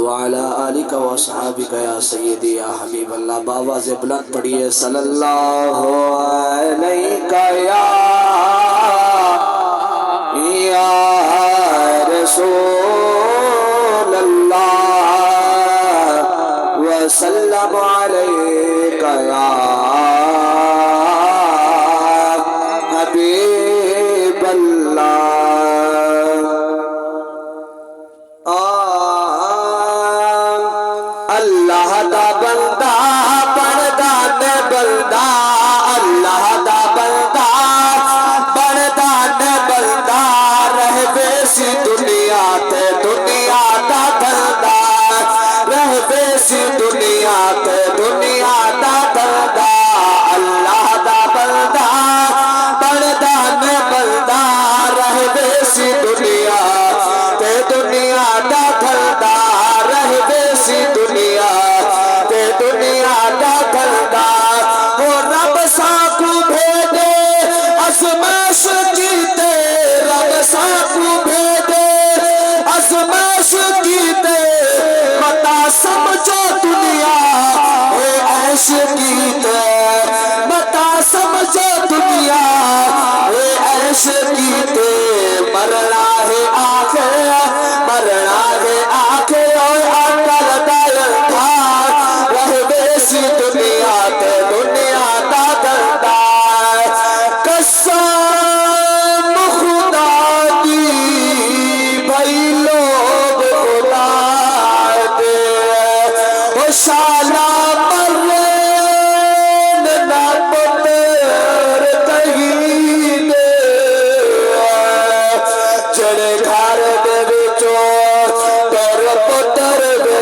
वाला आलिका व सहाबिका या सय्यदी या हबीब अल्लाह। बाबा से बुलंद पढ़िए सल्लल्लाहु अलैका या रसूल अल्लाह व सल्लम अलैका या हबीब अल्लाह। अल्लाह दा बंदा बनदा ने बंदा, अल्लाह दा बंदा बनदा ने बंदा, रहबे सी दुनिया ते दुनिया दा बंदा, रहबे सी दुनिया ते दुनिया दा बंदा। अल्लाह दा बंदा बनदा ने बंदा, रहबे सी दुनिया ते दुनिया दा बंदा, रहबे सी दुनिया ते दुनिया दा बंदा। हो रब साकू भेदे आसमाश कीते, रब साकू भेदे आसमाश कीते, मता समझो दुनिया ए ऐश कीते, मता समझो दुनिया ए ऐश कीते। मरना है आखे, मरना है आखे और अकल दायल था, रहबे सी दुनिया ते दुनिया दा दंदा। कसम खुदा दी भाई लोग खुदा दे, ओ शाला मरे ना पुत्र कहीं दे, जड़े घर दे विचों तोर पुत्र दे,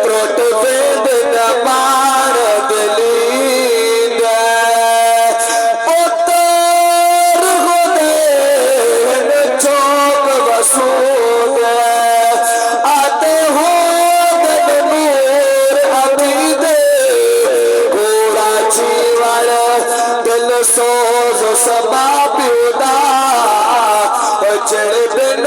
त्रुट वेद न पार दिली दे। पुत्र खुदे न चौक वसूद आते हो दिन नूर अभी दे, घोड़ा जीवन दिल सोज सबा प्युदा, जड़ दिन